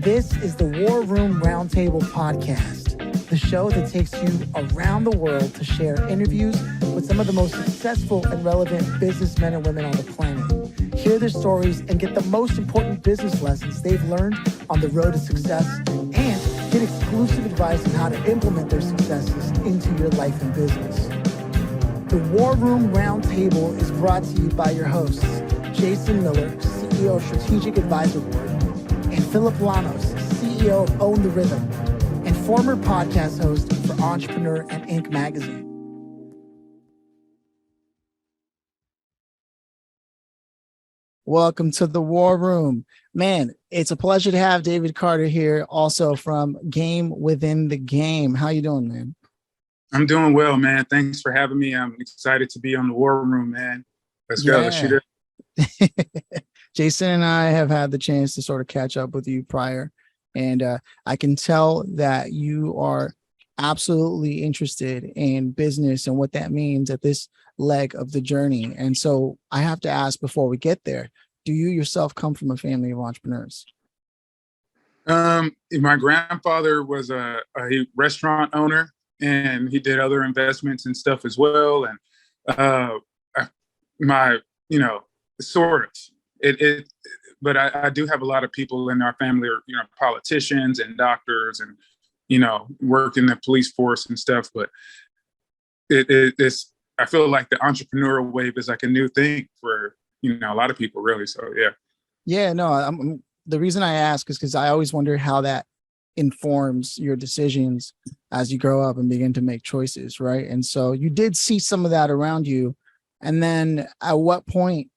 This is the War Room Roundtable podcast, the show that takes you around the world to share interviews with some of the most successful and relevant businessmen and women on the planet. Hear their stories and get the most important business lessons they've learned on the road to success, and get exclusive advice on how to implement their successes into your life and business. The War Room Roundtable is brought to you by your hosts, Jason Miller, CEO of Strategic Advisor Board, and Phillip Lanos, CEO of Own the Rhythm, and former podcast host for Entrepreneur and Inc. magazine. Welcome to the War Room. Man, it's a pleasure to have David Carter here, also from Game Within the Game. How you doing, man? I'm doing well, man. Thanks for having me. I'm excited to be on the War Room, man. Let's go. Let's shoot it. Jason and I have had the chance to sort of catch up with you prior, and I can tell that you are absolutely interested in business and what that means at this leg of the journey. And so I have to ask before we get there, do you yourself come from a family of entrepreneurs? My grandfather was a restaurant owner, and he did other investments and stuff as well. And sort of. But I do have a lot of people in our family are, politicians and doctors and, work in the police force and stuff. But it's, I feel like the entrepreneurial wave is like a new thing for, a lot of people really. So, yeah. Yeah, no, the reason I ask is because I always wonder how that informs your decisions as you grow up and begin to make choices. Right. And so you did see some of that around you. And then at what point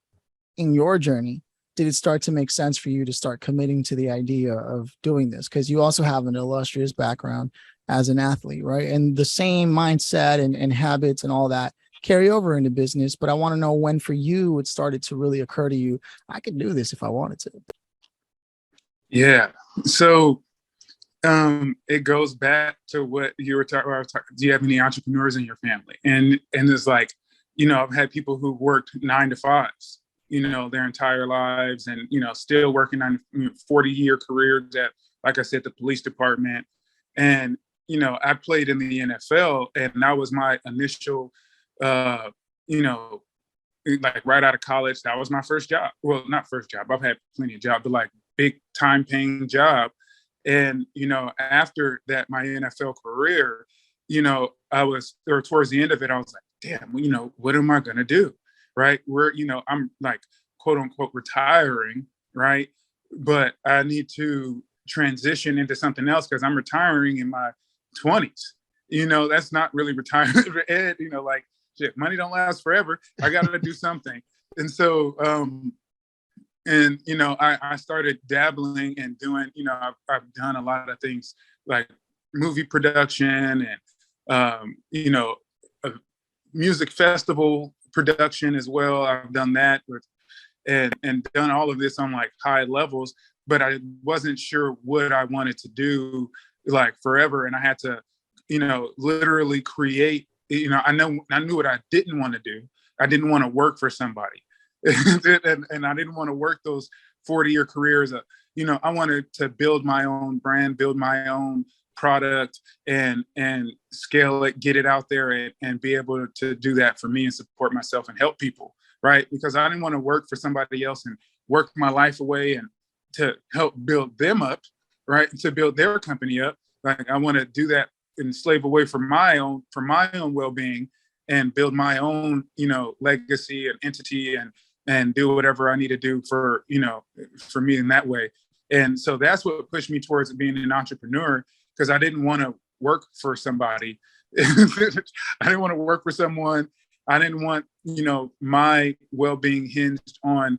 in your journey did it start to make sense for you to start committing to the idea of doing this? Because you also have an illustrious background as an athlete, right? And the same mindset and habits and all that carry over into business. But I want to know when for you it started to really occur to you, I could do this if I wanted to. Yeah. So it goes back to what you were talking about. Do you have any entrepreneurs in your family? And it's like, I've had people who worked 9 to 5s, their entire lives and, still working on 40-year careers at, like I said, the police department. And, I played in the NFL, and that was my initial, like right out of college, that was my first job. Well, not first job. I've had plenty of jobs, but like big time paying job. And, after that, my NFL career, towards the end of it, I was like, damn, what am I going to do? Right. I'm like, quote unquote, retiring. Right. But I need to transition into something else because I'm retiring in my 20s. That's not really retirement. Ed, like, shit, money don't last forever. I got to do something. And so, I started dabbling and doing, I've done a lot of things like movie production and, a music festival production as well. I've done that and done all of this on like high levels, but I wasn't sure what I wanted to do like forever. And I had to, literally create, I knew what I didn't want to do. I didn't want to work for somebody. and I didn't want to work those 40-year careers. I wanted to build my own brand, build my own product and scale it, get it out there and be able to do that for me and support myself and help people, right? Because I didn't want to work for somebody else and work my life away and to help build them up, right? To build their company up. Like I want to do that and slave away for my own well-being and build my own, legacy and entity and do whatever I need to do for me in that way. And so that's what pushed me towards being an entrepreneur, because I didn't want to work for somebody. I didn't want to work for someone. I didn't want, my well-being hinged on,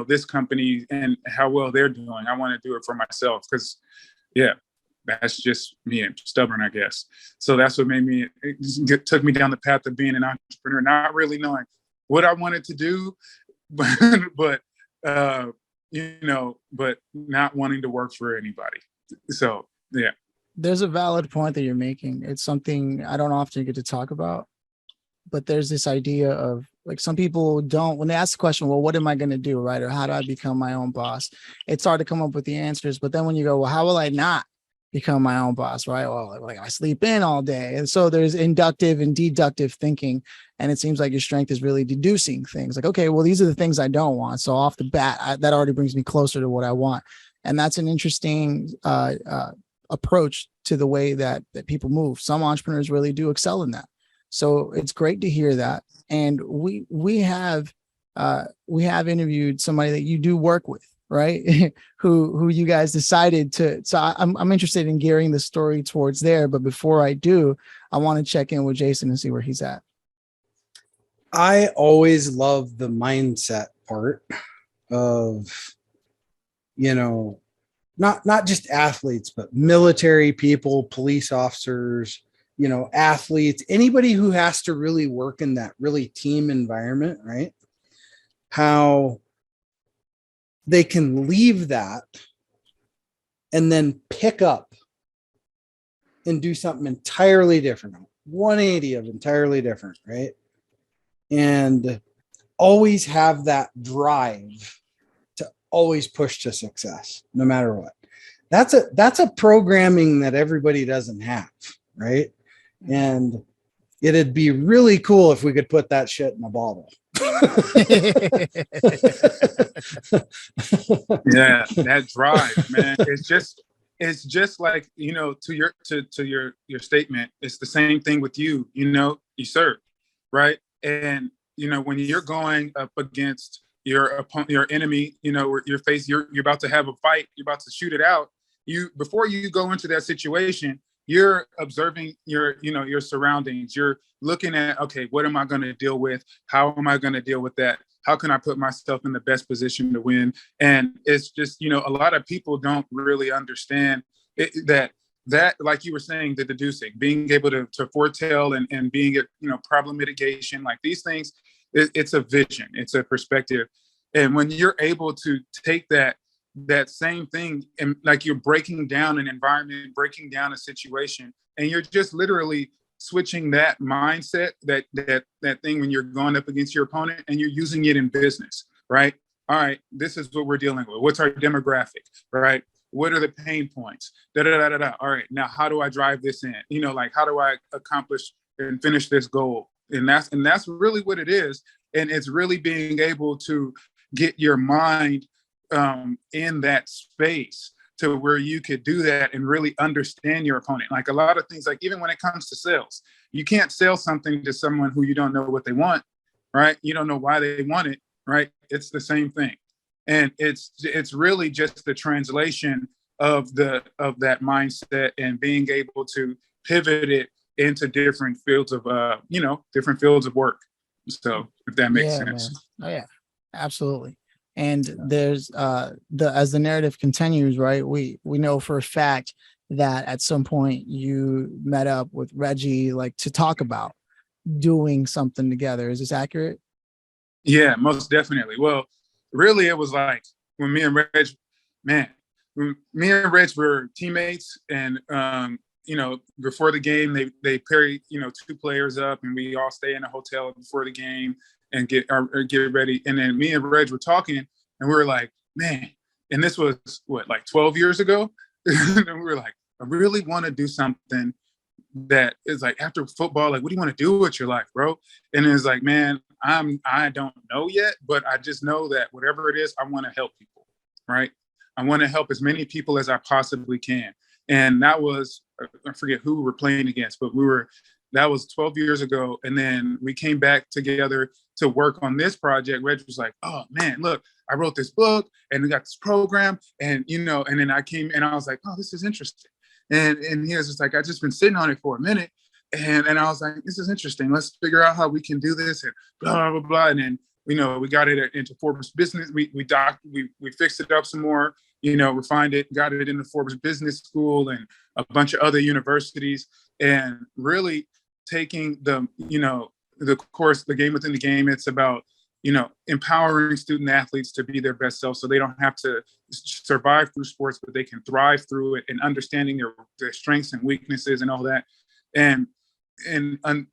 this company and how well they're doing. I want to do it for myself because, yeah, that's just me. I'm stubborn, I guess. So that's what made me, took me down the path of being an entrepreneur, not really knowing what I wanted to do, but not wanting to work for anybody. So, yeah. There's a valid point that you're making. It's something I don't often get to talk about, but there's this idea of like, some people don't, when they ask the question, well, what am I going to do? Right. Or how do I become my own boss? It's hard to come up with the answers. But then when you go, well, how will I not become my own boss? Right. Well, like I sleep in all day. And so there's inductive and deductive thinking. And it seems like your strength is really deducing things like, okay, well, these are the things I don't want. So off the bat, that already brings me closer to what I want. And that's an interesting approach to the way that people move. Some entrepreneurs really do excel in that. So it's great to hear that. And we have interviewed somebody that you do work with, right? who you guys decided to. So I'm interested in gearing the story towards there. But before I do, I want to check in with Jason and see where he's at. I always love the mindset part of, not just athletes, but military people, police officers, athletes, anybody who has to really work in that really team environment, right? How they can leave that and then pick up and do something entirely different, 180 of entirely different, right? And always have that drive to always push to success, no matter what. That's a programming that everybody doesn't have, right? And it'd be really cool if we could put that shit in a bottle. Yeah, that drive, man. It's just like, to your statement. It's the same thing with you. You serve, right? And when you're going up against your opponent, your enemy, you're about to have a fight, you're about to shoot it out. Before you go into that situation, you're observing your surroundings. You're looking at, okay, what am I going to deal with? How am I going to deal with that? How can I put myself in the best position to win? And it's just, a lot of people don't really understand that, like you were saying, the deducing, being able to foretell and being at, problem mitigation, like these things, it's a vision, it's a perspective. And when you're able to take that same thing and like you're breaking down an environment, breaking down a situation, and you're just literally switching that mindset, that thing when you're going up against your opponent, and you're using it in business, right? All right, this is what we're dealing with. What's our demographic, right? What are the pain points? Da, da, da, da, da. All right, now how do I drive this in? Like how do I accomplish and finish this goal? And that's really what it is. And it's really being able to get your mind in that space to where you could do that and really understand your opponent. Like a lot of things, like even when it comes to sales, you can't sell something to someone who you don't know what they want, right? You don't know why they want it, right? It's the same thing. And it's really just the translation of that mindset and being able to pivot it into different fields of different fields of work. So if that makes sense. Man. Oh yeah, absolutely. And there's as the narrative continues, right? We know for a fact that at some point you met up with Reggie, like to talk about doing something together. Is this accurate? Yeah, most definitely. Well, really, it was like when me and Reg were teammates, and before the game, they paired two players up, and we all stay in a hotel before the game and get ready. And then me and Reg were talking, and we were like, man, and this was like 12 years ago, and we were like, I really want to do something that is like after football, like what do you want to do with your life, bro? And it's like, man, I don't know yet, but I just know that whatever it is, I want to help people, right? I want to help as many people as I possibly can. And that was, I forget who we were playing against, but that was 12 years ago. And then we came back together to work on this project. Reg was like, oh man, look, I wrote this book and we got this program, and and then I came and I was like, oh, this is interesting. And he was just like, I just been sitting on it for a minute. And I was like, this is interesting. Let's figure out how we can do this and blah, blah, blah. And then, we got it into Forbes Business. We fixed it up some more, refined it, got it into Forbes Business School and a bunch of other universities, and really taking the course, the game within the game. It's about, empowering student athletes to be their best self so they don't have to survive through sports, but they can thrive through it, and understanding their strengths and weaknesses and all that. And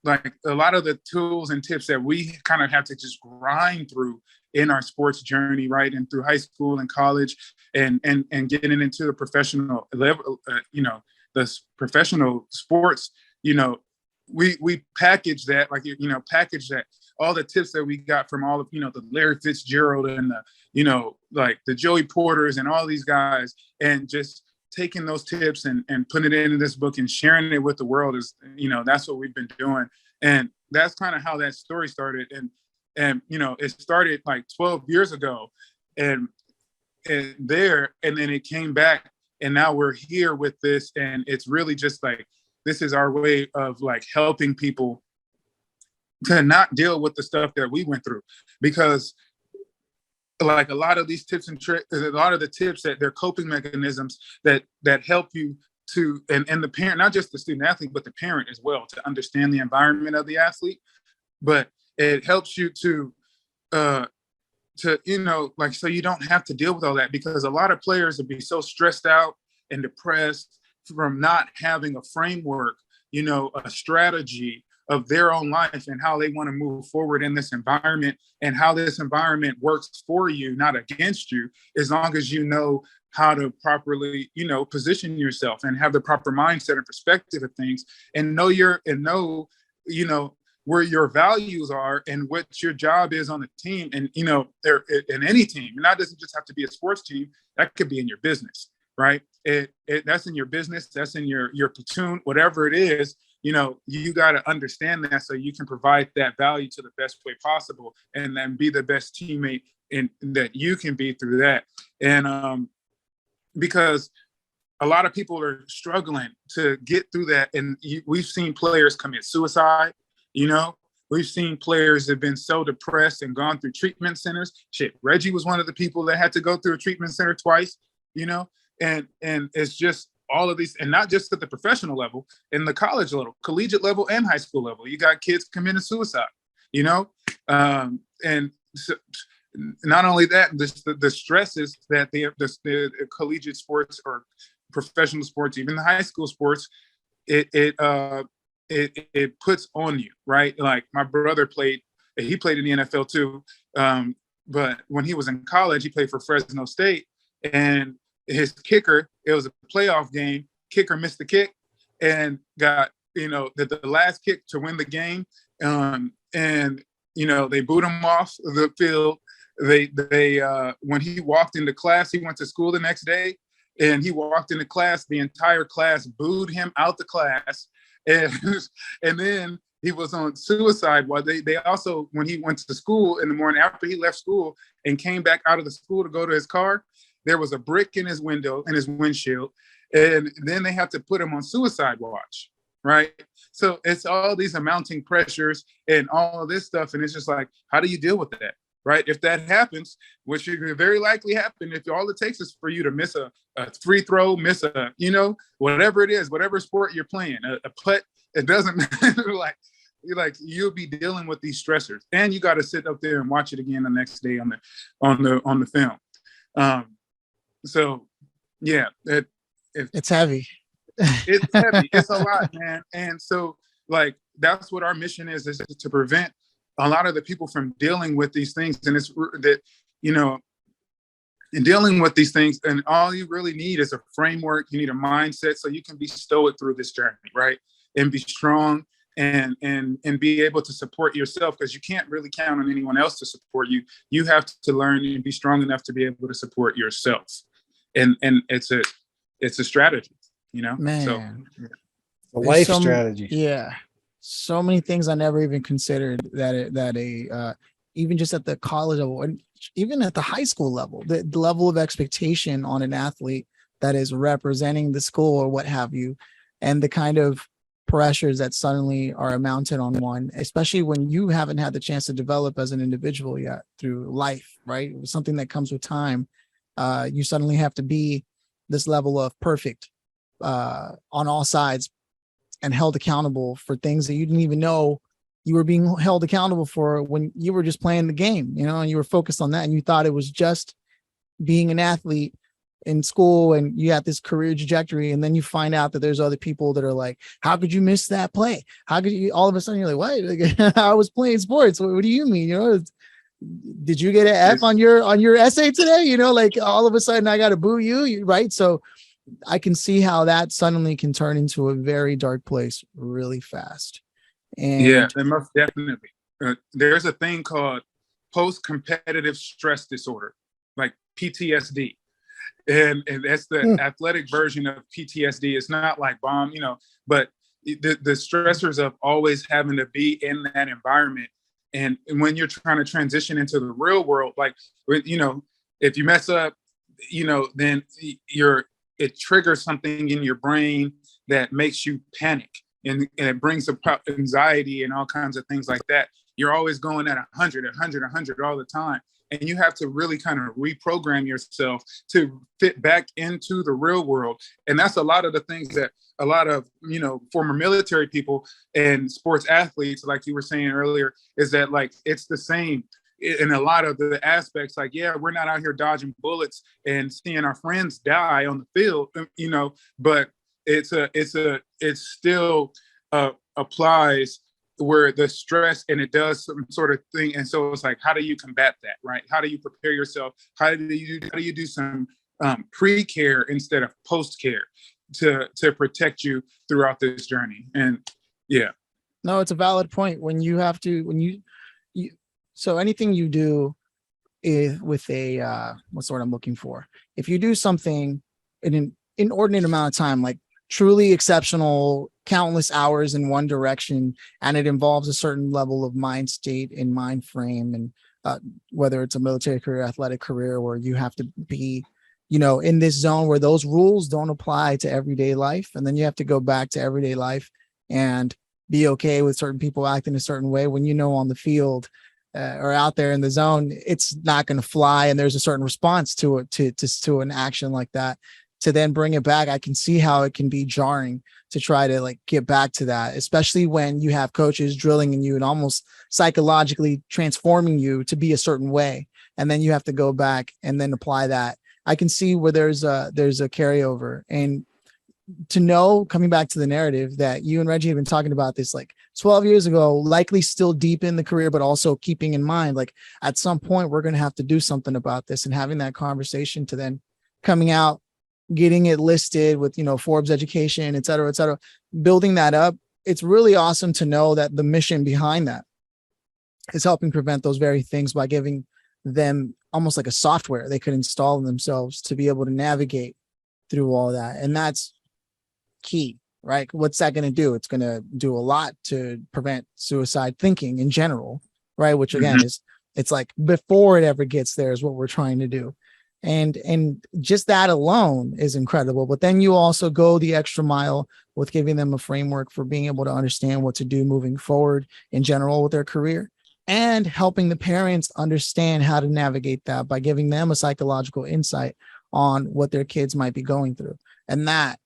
like a lot of the tools and tips that we kind of have to just grind through in our sports journey, right, and through high school and college, and getting into the professional level, the professional sports, we package that, like, package that, all the tips that we got from all of, the Larry Fitzgerald and the, like the Joey Porters and all these guys, and just taking those tips and putting it into this book and sharing it with the world is, that's what we've been doing. And that's kind of how that story started. And it started like 12 years ago, and then it came back, and now we're here with this. And it's really just like, this is our way of like helping people to not deal with the stuff that we went through, because like a lot of these tips and tricks, a lot of the tips that they're coping mechanisms that help you to, and the parent, not just the student athlete, but the parent as well, to understand the environment of the athlete. But it helps you to like, so you don't have to deal with all that, because a lot of players would be so stressed out and depressed from not having a framework, a strategy of their own life and how they want to move forward in this environment, and how this environment works for you, not against you, as long as you know how to properly, position yourself and have the proper mindset and perspective of things, and know where your values are and what your job is on the team. And, there in any team, and that doesn't just have to be a sports team, that could be in your business, right? That's in your business, that's in your platoon, whatever it is. You got to understand that, so you can provide that value to the best way possible, and then be the best teammate that you can be through that. And because a lot of people are struggling to get through that, and we've seen players commit suicide. We've seen players that have been so depressed and gone through treatment centers. Shit, Reggie was one of the people that had to go through a treatment center twice. And it's just all of these, and not just at the professional level, in the college level, collegiate level, and high school level. You got kids committing suicide, and so, not only that, the stresses that the collegiate sports or professional sports, even the high school sports, it puts on you, right? Like my brother played in the NFL too, but when he was in college, he played for Fresno State, and his kicker, it was a playoff game, kicker missed the kick and got, the last kick to win the game. And, they booed him off the field. They when he walked into class, he went to school the next day, and he walked into class, the entire class booed him out the class. And then he was on suicide. While they also, when he went to school in the morning after he left school and came back out of the school to go to his car, there was a brick in his window, in his windshield, and then they have to put him on suicide watch, right? So it's all these mounting pressures and all of this stuff, and it's just like, how do you deal with that, right? If that happens, which could very likely happen, if all it takes is for you to miss a free throw, miss a, whatever it is, whatever sport you're playing, a putt, it doesn't matter. Like you'll be dealing with these stressors, and you got to sit up there and watch it again the next day on the film. So yeah, it's heavy. It's heavy. It's a lot, man. And so like, that's what our mission is to prevent a lot of the people from dealing with these things. And it's that, in dealing with these things, and all you really need is a framework. You need a mindset so you can be stoic through this journey, right? And be strong and be able to support yourself, because you can't really count on anyone else to support you. You have to learn and be strong enough to be able to support yourself. And it's a strategy, Man. So a life strategy. Yeah. So many things I never even considered even just at the college level, and even at the high school level, the level of expectation on an athlete that is representing the school or what have you, and the kind of pressures that suddenly are mounted on one, especially when you haven't had the chance to develop as an individual yet through life, right? It was something that comes with time. You suddenly have to be this level of perfect on all sides, and held accountable for things that you didn't even know you were being held accountable for when you were just playing the game, and you were focused on that, and you thought it was just being an athlete in school and you have this career trajectory, and then you find out that there's other people that are like, how could you miss that play? How could you, all of a sudden you're like, what? Like, I was playing sports. What do you mean? You know, did you get an F on your essay today? You know, like all of a sudden I got to boo you, right? So I can see how that suddenly can turn into a very dark place really fast. And yeah, and most definitely. There's a thing called post-competitive stress disorder, like PTSD. And that's the athletic version of PTSD. It's not like bomb, you know, but the stressors of always having to be in that environment. And when you're trying to transition into the real world, like, you know, if you mess up, you know, then it triggers something in your brain that makes you panic, and it brings about anxiety and all kinds of things like that. You're always going at 100 all the time. And you have to really kind of reprogram yourself to fit back into the real world. And that's a lot of the things that a lot of, you know, former military people and sports athletes, like you were saying earlier, is that like, it's the same in a lot of the aspects. Like, yeah, we're not out here dodging bullets and seeing our friends die on the field, you know, but it still applies where the stress, and it does some sort of thing. And so it's like, how do you combat that, right? How do you prepare yourself? How do you do some pre-care instead of post-care to protect you throughout this journey? And yeah. No, it's a valid point. When you have to, so anything you do is with a, what's the word I'm looking for? If you do something in an inordinate amount of time, like truly exceptional, countless hours in one direction, and it involves a certain level of mind state and mind frame, and whether it's a military career, athletic career, where you have to be, you know, in this zone where those rules don't apply to everyday life, and then you have to go back to everyday life and be okay with certain people acting a certain way when you know on the field or out there in the zone it's not going to fly, and there's a certain response to it, to an action like that. To then bring it back, I can see how it can be jarring to try to like get back to that, especially when you have coaches drilling in you and almost psychologically transforming you to be a certain way. And then you have to go back and then apply that. I can see where there's a carryover. And to know, coming back to the narrative, that you and Reggie have been talking about this like 12 years ago, likely still deep in the career, but also keeping in mind, like at some point we're going to have to do something about this, and having that conversation to then coming out, getting it listed with, you know, Forbes education, et cetera, building that up. It's really awesome to know that the mission behind that is helping prevent those very things by giving them almost like a software they could install themselves to be able to navigate through all that. And that's key, right? What's that going to do? It's going to do a lot to prevent suicide thinking in general, right? Which again is, it's like before it ever gets there is what we're trying to do. And just that alone is incredible. But then you also go the extra mile with giving them a framework for being able to understand what to do moving forward in general with their career, and helping the parents understand how to navigate that by giving them a psychological insight on what their kids might be going through. And that,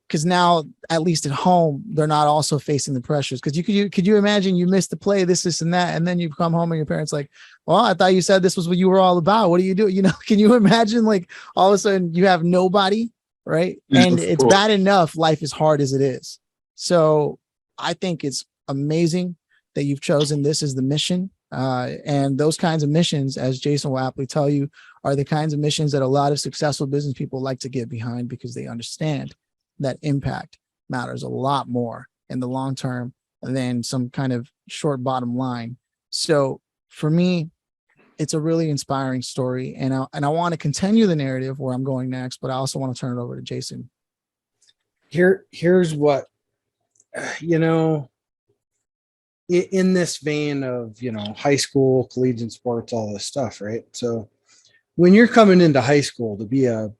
because now, at least at home, they're not also facing the pressures. Because could you imagine you missed the play, this, and that, and then you come home and your parents like, well, I thought you said this was what you were all about. What do you do? You know, can you imagine like all of a sudden you have nobody, right? And it's bad enough life is hard as it is. So I think it's amazing that you've chosen this as the mission. And those kinds of missions, as Jason will aptly tell you, are the kinds of missions that a lot of successful business people like to get behind, because they understand that impact matters a lot more in the long term than some kind of short bottom line. So for me, it's a really inspiring story. And I want to continue the narrative where I'm going next, but I also want to turn it over to Jason. Here's what, you know, in this vein of, you know, high school, collegiate sports, all this stuff, right? So when you're coming into high school to be a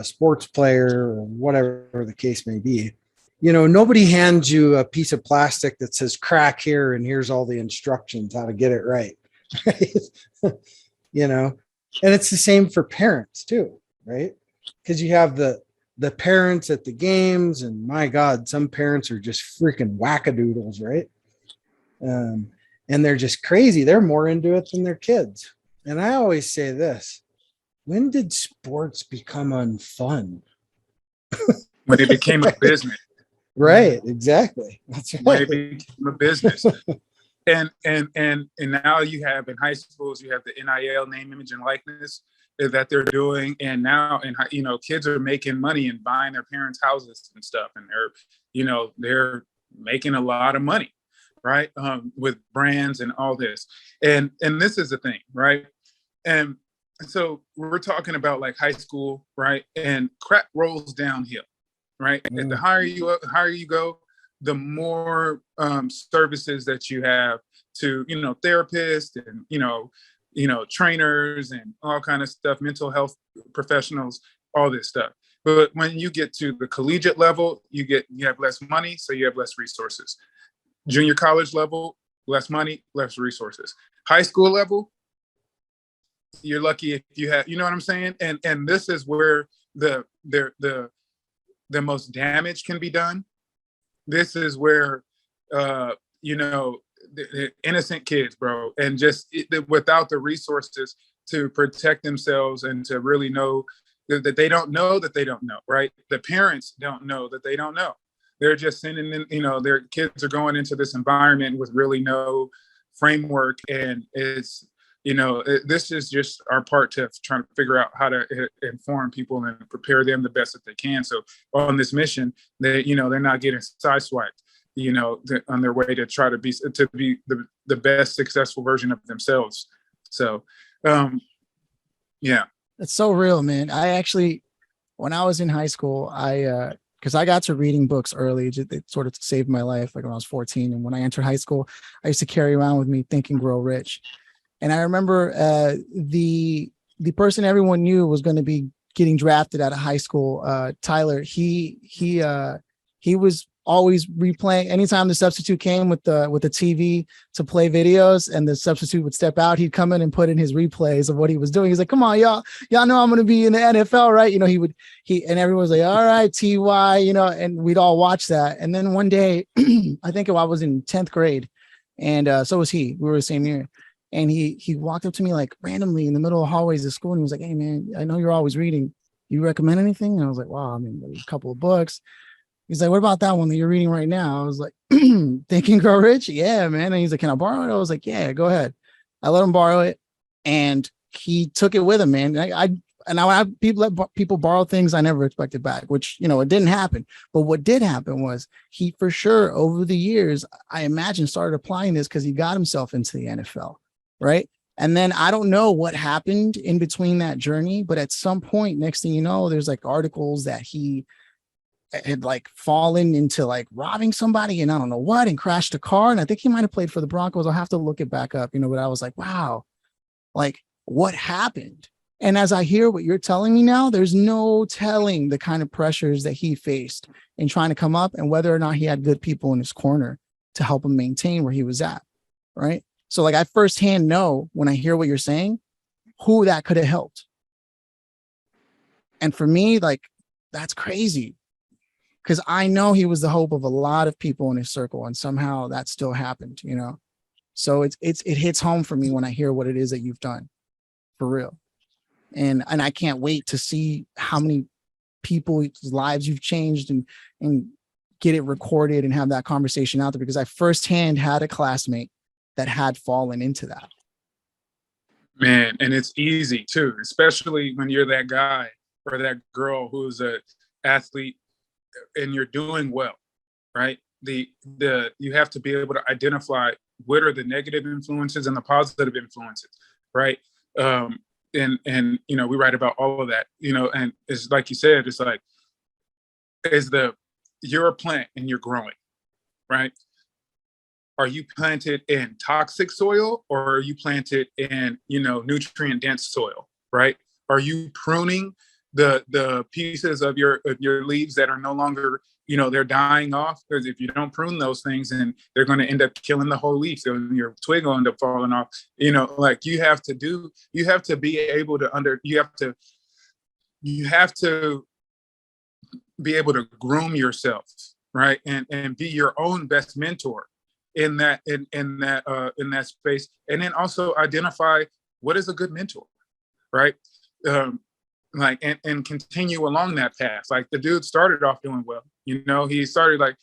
sports player or whatever the case may be, you know, nobody hands you a piece of plastic that says crack here and here's all the instructions how to get it right. Right? You know, and it's the same for parents too, right? Because you have the parents at the games, and my God, some parents are just freaking wackadoodles, right? And they're just crazy. They're more into it than their kids. And I always say this: when did sports become unfun? When it became a business. Right, exactly. That's When right. it became a business. And now you have in high schools, you have the NIL, name, image, and likeness that they're doing. And now, and you know, kids are making money and buying their parents' houses and stuff. And they're, you know, they're making a lot of money, right? With brands and all this. And this is the thing, right? And so we're talking about like high school, right? And crap rolls downhill, right? The higher you go, the more services that you have to, you know, therapists and, you know, trainers and all kind of stuff, mental health professionals, all this stuff. But when you get to the collegiate level, you have less money, so you have less resources. Junior college level, less money, less resources. High school level, you're lucky if you have, you know what I'm saying? And this is where the most damage can be done. This is where, you know, the innocent kids, bro, and just without the resources to protect themselves and to really know that they don't know that they don't know, right? The parents don't know that they don't know. They're just sending in, you know, their kids are going into this environment with really no framework. And it's, you know, this is just our part to trying to figure out how to inform people and prepare them the best that they can. So on this mission, they, you know, they're not getting sideswiped, you know, on their way to try to be the best successful version of themselves. So, yeah. It's so real, man. I actually, when I was in high school, because I got to reading books early, it sort of saved my life, like when I was 14. And when I entered high school, I used to carry around with me Think and Grow Rich. And I remember the person everyone knew was going to be getting drafted out of high school, Tyler. He was always replaying. Anytime the substitute came with the TV to play videos, and the substitute would step out, he'd come in and put in his replays of what he was doing. He's like, "Come on, y'all know I'm going to be in the NFL, right?" You know, and everyone was like, "All right, TY," you know, and we'd all watch that. And then one day, I think I was in 10th grade, and so was he. We were the same year. And he walked up to me like randomly in the middle of the hallways of school, and he was like, "Hey man, I know you're always reading. You recommend anything?" And I was like, "Wow, I mean, a couple of books." He's like, "What about that one that you're reading right now?" I was like, "Think and Grow Rich." "Yeah, man." And he's like, "Can I borrow it?" I was like, "Yeah, go ahead." I let him borrow it, and he took it with him, man. Let people borrow things I never expected back, which, you know, it didn't happen. But what did happen was he, for sure, over the years, I imagine, started applying this because he got himself into the NFL. Right. And then I don't know what happened in between that journey, but at some point, next thing you know, there's like articles that he had like fallen into like robbing somebody and I don't know what, and crashed a car. And I think he might have played for the Broncos. I'll have to look it back up, you know, but I was like, wow, like what happened? And as I hear what you're telling me now, there's no telling the kind of pressures that he faced in trying to come up and whether or not he had good people in his corner to help him maintain where he was at. Right. So like I firsthand know when I hear what you're saying, who that could have helped. And for me, like, that's crazy. Because I know he was the hope of a lot of people in his circle, and somehow that still happened, you know? So it hits home for me when I hear what it is that you've done, for real. And I can't wait to see how many people's lives you've changed and get it recorded and have that conversation out there, because I firsthand had a classmate that had fallen into that. Man, and it's easy too, especially when you're that guy or that girl who's an athlete and you're doing well, right? You have to be able to identify what are the negative influences and the positive influences, right? And you know, we write about all of that, you know, and it's like you said, it's like you're a plant and you're growing, right? Are you planted in toxic soil or are you planted in, you know, nutrient dense soil, right? Are you pruning the pieces of your leaves that are no longer, you know, they're dying off? Because if you don't prune those things, then they're going to end up killing the whole leaf. So your twig will end up falling off. You know, like you have to be able to you have to be able to groom yourself, right? And be your own best mentor in that space. And then also identify what is a good mentor, right? like, and continue along that path. Like the dude started off doing well, you know, he started like,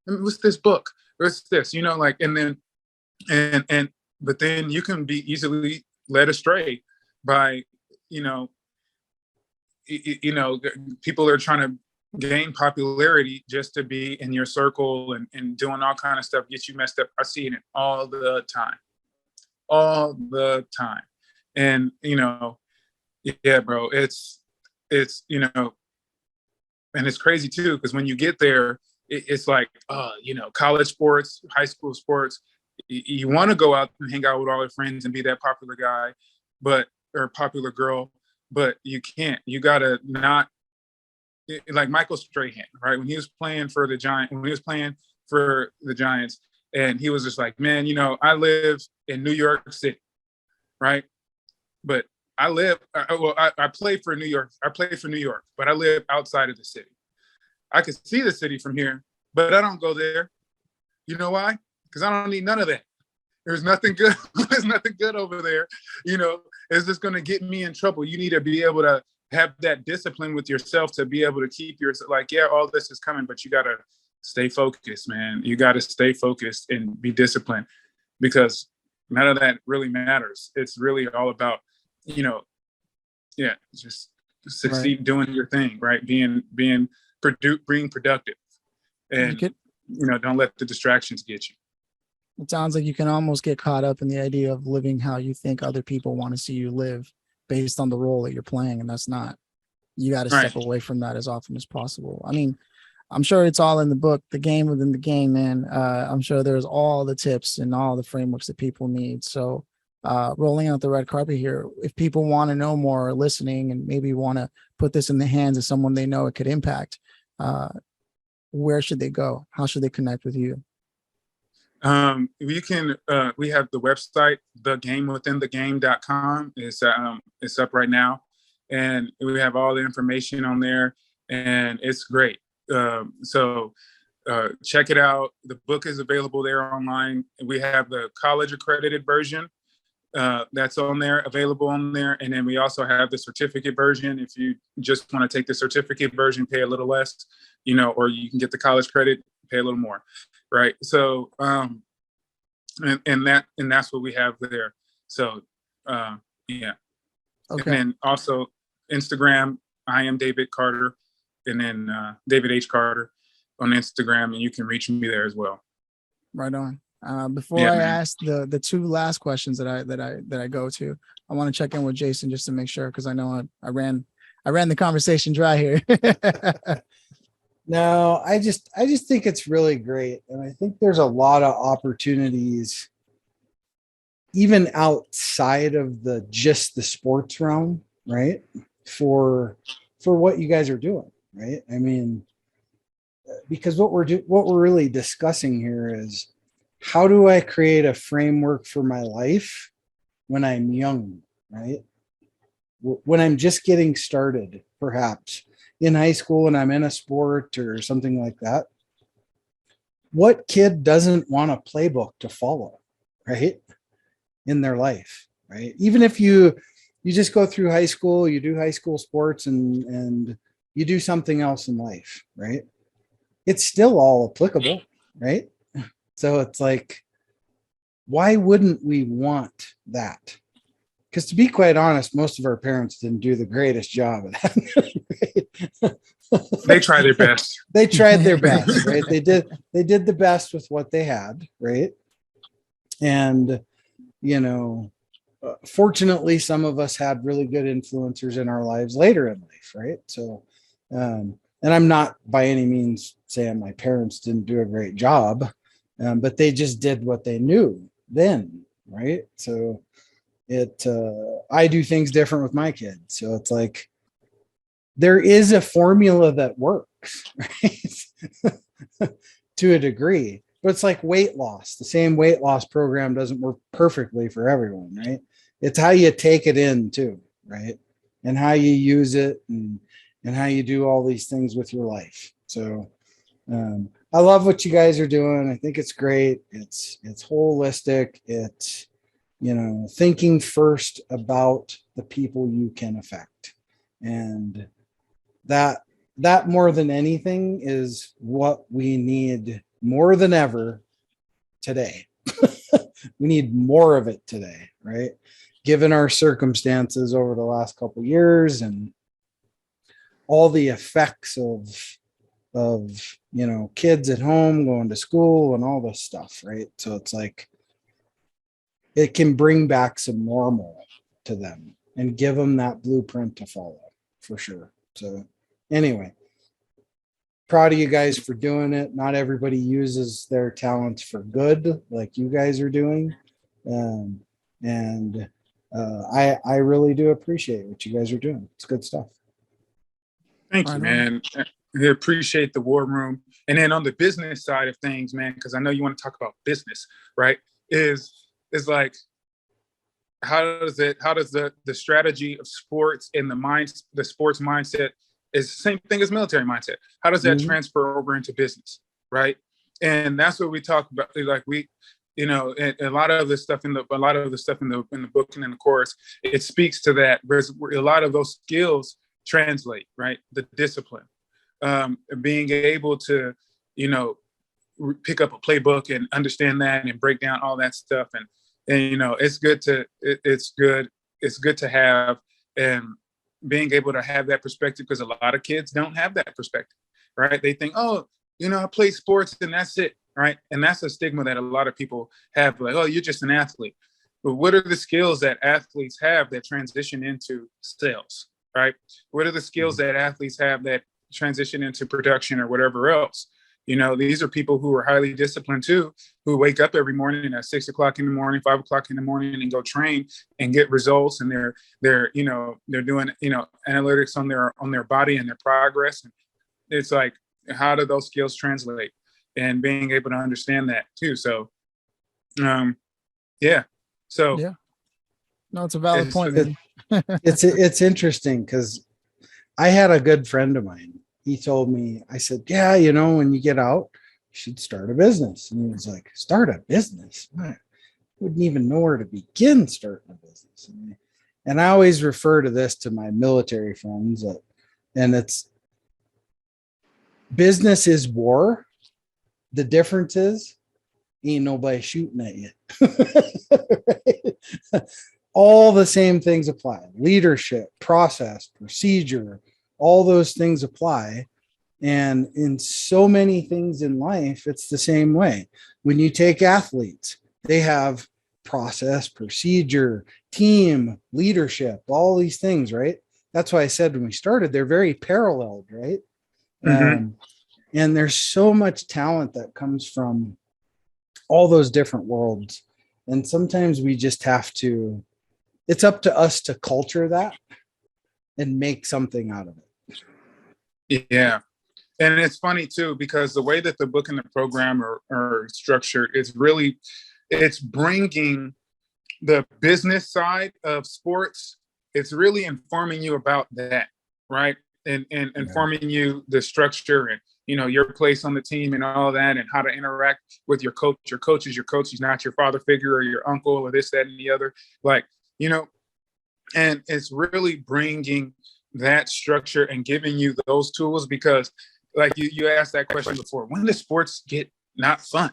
what's this book? What's this? You know, like, and then, but then you can be easily led astray by, you know, people are trying to gain popularity just to be in your circle and doing all kind of stuff, get you messed up. I see it all the time. And, you know, yeah, bro, it's, you know, and it's crazy too, because when you get there, it's like, you know, college sports, high school sports, you want to go out and hang out with all your friends and be that popular guy, or popular girl, but you can't. You gotta not, like Michael Strahan, right? When he was playing for the Giants, and he was just like, man, you know, I live in New York City, right? But I play for New York. I play for New York, but I live outside of the city. I can see the city from here, but I don't go there. You know why? Because I don't need none of that. There's nothing good. There's nothing good over there. You know, it's just going to get me in trouble. You need to be able to have that discipline with yourself to be able to keep yourself like, yeah, all this is coming, but you got to stay focused, man. You got to stay focused and be disciplined, because none of that really matters. It's really all about, you know, yeah, just succeed, right, doing your thing, right? Being productive, and, you know, don't let the distractions get you. It sounds like you can almost get caught up in the idea of living how you think other people want to see you live based on the role that you're playing. And that's not, you got to step away from that as often as possible. I mean, I'm sure it's all in the book, The Game Within the Game, man. I'm sure there's all the tips and all the frameworks that people need. So rolling out the red carpet here, if people want to know more or listening and maybe want to put this in the hands of someone they know it could impact, where should they go? How should they connect with you? We have the website, thegamewithinthegame.com. It's up right now, and we have all the information on there, and it's great. So check it out. The book is available there online. We have the college accredited version that's on there, available on there. And then we also have the certificate version. If you just want to take the certificate version, pay a little less, you know, or you can get the college credit, pay a little more. Right. So, and that's what we have there. So, yeah. Okay. And then also Instagram, I am David Carter, and then David H. Carter on Instagram, and you can reach me there as well. Right on. Before I ask the two last questions that I go to, I want to check in with Jason just to make sure, because I know I ran the conversation dry here. No, I just think it's really great. And I think there's a lot of opportunities even outside of just the sports realm, right? For what you guys are doing, right? I mean, because what we're really discussing here is, how do I create a framework for my life when I'm young, right? When I'm just getting started, perhaps in high school and I'm in a sport or something like that. What kid doesn't want a playbook to follow, right? In their life, right? Even if you just go through high school, you do high school sports and you do something else in life, right? It's still all applicable, right? So it's like, why wouldn't we want that? Because to be quite honest, most of our parents didn't do the greatest job of that. Right? They tried their best. They tried their best, right? They did the best with what they had, right? And, you know, fortunately, some of us had really good influencers in our lives later in life, right? So, and I'm not by any means saying my parents didn't do a great job, but they just did what they knew then, right? So I do things different with my kids. So it's like, there is a formula that works, right? To a degree, but it's like weight loss. The same weight loss program doesn't work perfectly for everyone, right? It's how you take it in too, right? And how you use it and how you do all these things with your life. So I love what you guys are doing. I think it's great. It's holistic. It's thinking first about the people you can affect. And that more than anything is what we need more than ever today. We need more of it today, right? Given our circumstances over the last couple of years and all the effects of kids at home going to school and all this stuff, right? So it's like it can bring back some normal to them and give them that blueprint to follow for sure. So anyway, proud of you guys for doing it. Not everybody uses their talents for good like you guys are doing. I really do appreciate what you guys are doing. It's good stuff. Thank you, man. I appreciate the war room. And then on the business side of things, man, because I know you want to talk about business, right? Is like, how does the strategy of sports and the sports mindset is the same thing as military mindset? How does that transfer over into business, right? And that's what we talk about. Like and a lot of the stuff in the book and in the course, it speaks to that. There's a lot of those skills translate, right? The discipline, being able to, pick up a playbook and understand that and break down all that stuff. And it's good to have, and being able to have that perspective, because a lot of kids don't have that perspective, right? They think, oh, I play sports and that's it, right? And that's a stigma that a lot of people have, like, oh, you're just an athlete. But what are the skills that athletes have that transition into sales, right? What are the skills that athletes have that transition into production or whatever else? These are people who are highly disciplined too, who wake up every morning at 6 o'clock in the morning, 5 o'clock in the morning, and go train and get results. And they're doing, analytics on their body and their progress. And it's like, how do those skills translate? And being able to understand that too. So, yeah. So, yeah. No, it's a valid point, man. It's interesting because I had a good friend of mine. He told me, I said, yeah, when you get out, you should start a business. And he was like, start a business? I wouldn't even know where to begin starting a business. And I always refer to this to my military friends, and it's business is war. The difference is ain't nobody shooting at you. All the same things apply. Leadership, process, procedure, all those things apply. And in so many things in life, it's the same way. When you take athletes, they have process, procedure, team, leadership, all these things, right? That's why I said when we started, they're very paralleled, right? And there's so much talent that comes from all those different worlds. And sometimes we just have to, it's up to us to culture that and make something out of it. Yeah. And it's funny too, because the way that the book and the program are structured is really, it's bringing the business side of sports. It's really informing you about that, right? And informing you the structure and, your place on the team and all that, and how to interact with your coach. Your coach is your coach. He's not your father figure or your uncle or this, that, and the other. Like, and it's really bringing that structure and giving you those tools, because like you asked that question before, when does sports get not fun,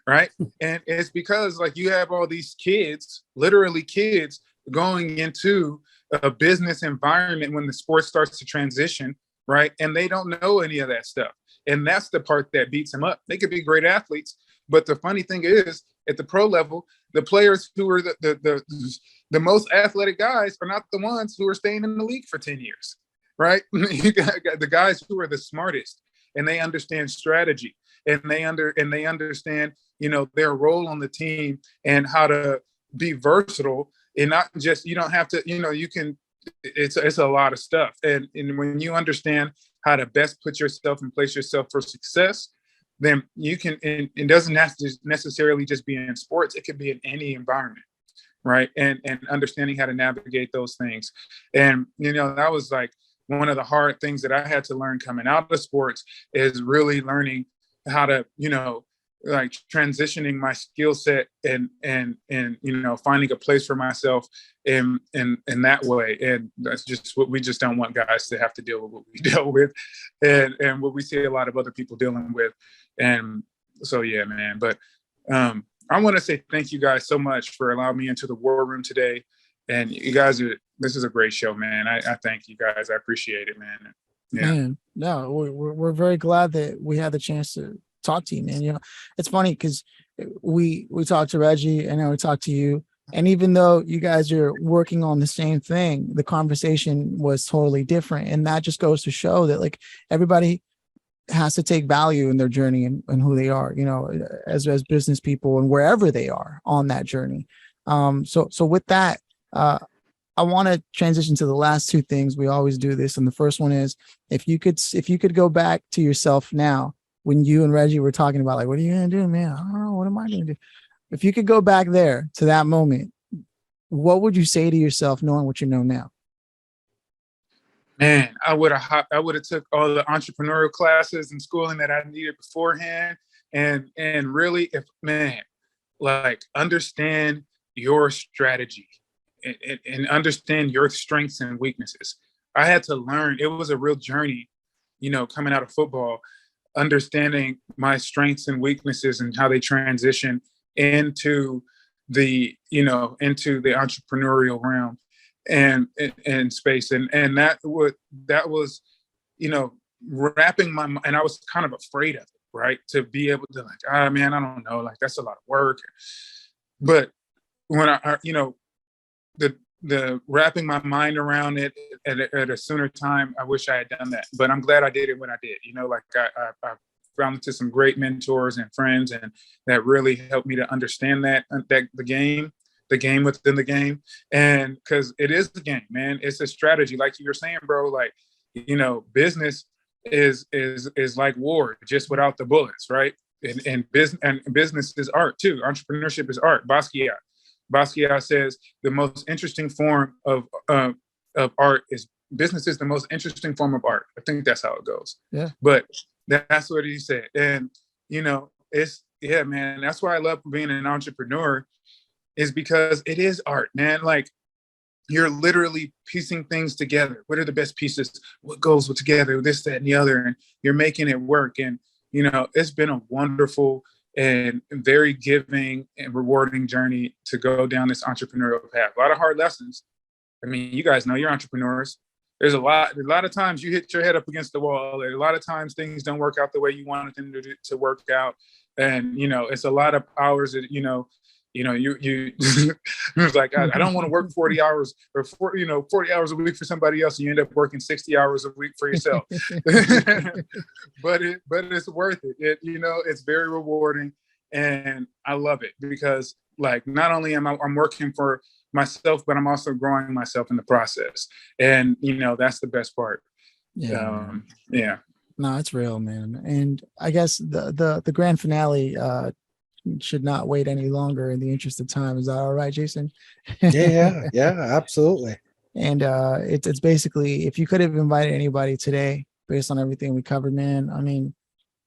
right? And it's because like you have all these kids, literally kids, going into a business environment when the sport starts to transition, right? And they don't know any of that stuff. And that's the part that beats them up. They could be great athletes, but the funny thing is, at the pro level, the players who are the most athletic guys are not the ones who are staying in the league for 10 years, right? You got the guys who are the smartest, and they understand strategy, and they understand, their role on the team and how to be versatile, and not just, you don't have to, you can, it's a lot of stuff. And when you understand how to best put yourself and place yourself for success, then you can, and it doesn't have to necessarily just be in sports. It could be in any environment, right? And understanding how to navigate those things. And, that was like one of the hard things that I had to learn coming out of sports, is really learning how to, like transitioning my skill set and finding a place for myself in that way. And that's just what we just don't want guys to have to deal with what we deal with, and what we see a lot of other people dealing with. And so yeah, man. But I want to say thank you guys so much for allowing me into the war room today. And you guys this is a great show, man. I thank you guys. I appreciate it, man. Yeah. Man, no, we're very glad that we had the chance to talk to you, man. It's funny because we talked to Reggie and now we talked to you. And even though you guys are working on the same thing, the conversation was totally different. And that just goes to show that like everybody has to take value in their journey and who they are, as business people and wherever they are on that journey. So with that, I want to transition to the last two things. We always do this. And the first one is if you could go back to yourself now when you and Reggie were talking about like, what are you going to do, man? I don't know. What am I going to do? If you could go back there to that moment, what would you say to yourself knowing what you know now? Man, I would have took all the entrepreneurial classes and schooling that I needed beforehand. And really, understand your strategy and understand your strengths and weaknesses. I had to learn. It was a real journey, coming out of football, understanding my strengths and weaknesses and how they transition into the entrepreneurial realm and space. And that was, wrapping my mind. And I was kind of afraid of it, right? To be able to man, I don't know, that's a lot of work. But when I the wrapping my mind around it at a sooner time, I wish I had done that. But I'm glad I did it when I did. I found into some great mentors and friends, and that really helped me to understand that the game within the game. And because it is the game, man, it's a strategy. Like you were saying, bro, business is like war, just without the bullets, right? And business is art too. Entrepreneurship is art. Basquiat says the most interesting form of art is business is the most interesting form of art. I think that's how it goes. Yeah. But that's what he said. And, man, that's why I love being an entrepreneur, is because it is art, man. Like, you're literally piecing things together. What are the best pieces? What goes together? This, that, and the other. And you're making it work. And, it's been a wonderful and very giving and rewarding journey to go down this entrepreneurial path. A lot of hard lessons. I mean, you guys know, you're entrepreneurs. There's a lot of times you hit your head up against the wall. A lot of times things don't work out the way you wanted them to work out. And, it's a lot of hours that, you it's like, I don't want to work 40 hours or 40 hours a week for somebody else. And you end up working 60 hours a week for yourself. But it's worth it. It's very rewarding, and I love it because not only am I'm working for myself, but I'm also growing myself in the process. And, that's the best part. Yeah. Yeah. No, it's real, man. And I guess the grand finale, should not wait any longer in the interest of time. Is that all right, Jason? Yeah, absolutely. And it's basically, if you could have invited anybody today based on everything we covered, man, I mean,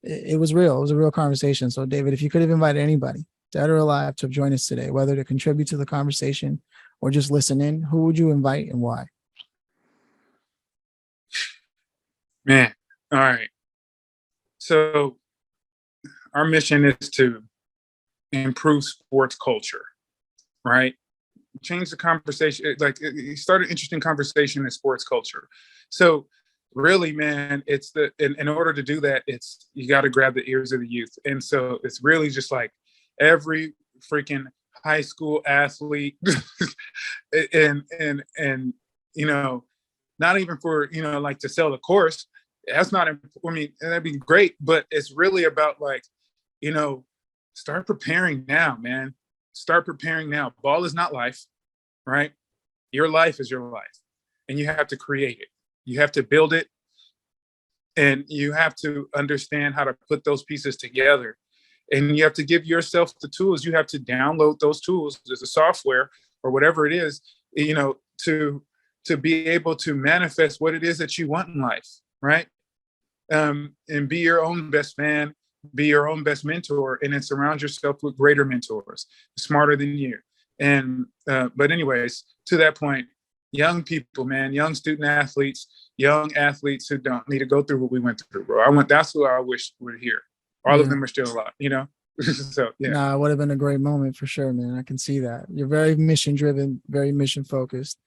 it was real. It was a real conversation. So David, if you could have invited anybody, dead or alive, to join us today, whether to contribute to the conversation or just listen in, who would you invite and why? Man. All right. So our mission is to improve sports culture, right? Change the conversation. Start an interesting conversation in sports culture. So really, man, it's in order to do that, you got to grab the ears of the youth. And so it's really just like every freaking high school athlete and not even for, to sell the course. That's not, I mean, that'd be great, but it's really about start preparing now, man. Start preparing now. Ball is not life, right? Your life is your life, and you have to create it. You have to build it, and you have to understand how to put those pieces together. And you have to give yourself the tools. You have to download those tools as a software or whatever it is, to be able to manifest what it is that you want in life, right? And be your own best man. be your own best mentor, and then surround yourself with greater mentors, smarter than you. And but anyways, to that point, young people, man, young student athletes, young athletes who don't need to go through what we went through, bro. That's who I wish were here. All of them are still alive, you know. So yeah. Nah, it would have been a great moment for sure, man. I can see that. You're very mission driven, very mission focused.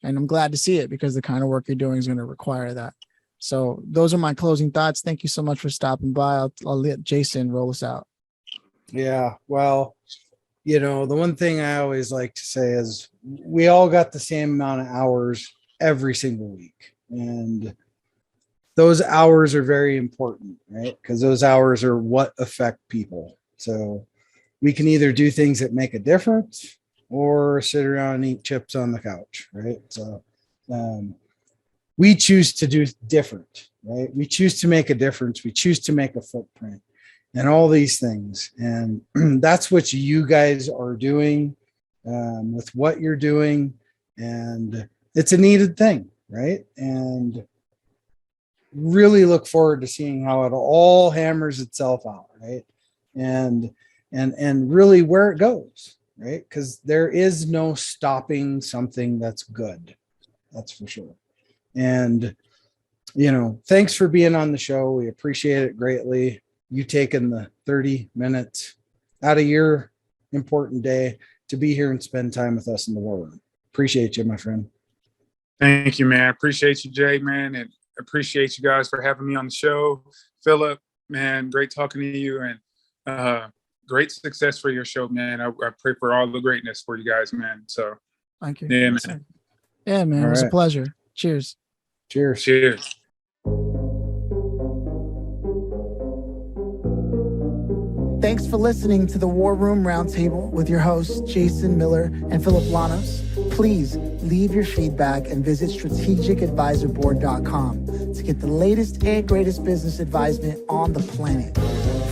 And I'm glad to see it, because the kind of work you're doing is going to require that. So those are my closing thoughts. Thank you so much for stopping by. I'll let Jason roll us out. Yeah, well, you know, the one thing I always like to say is we all got the same amount of hours every single week. And those hours are very important, right? Because those hours are what affect people. So we can either do things that make a difference or sit around and eat chips on the couch, right? So we choose to do different, right? We choose to make a difference. We choose to make a footprint and all these things. And that's what you guys are doing with what you're doing. And it's a needed thing, right? And really look forward to seeing how it all hammers itself out, right? And really where it goes, right? Because there is no stopping something that's good. That's for sure. And, you know, thanks for being on the show. We appreciate it greatly. You taking the 30 minutes out of your important day to be here and spend time with us in the war room. Appreciate you, my friend. Thank you, man. Appreciate you, Jay, man. And appreciate you guys for having me on the show. Phillip, man, great talking to you, and great success for your show, man. I pray for all the greatness for you guys, man. So Thank you. yeah, man. Yeah, man. All It was a right. pleasure. Cheers. Cheers. Cheers. Thanks for listening to the War Room Roundtable with your hosts, Jason Miller and Phillip Lanos. Please leave your feedback and visit strategicadvisorboard.com to get the latest and greatest business advisement on the planet.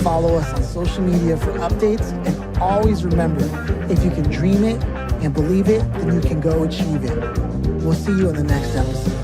Follow us on social media for updates, and always remember, if you can dream it and believe it, then you can go achieve it. We'll see you in the next episode.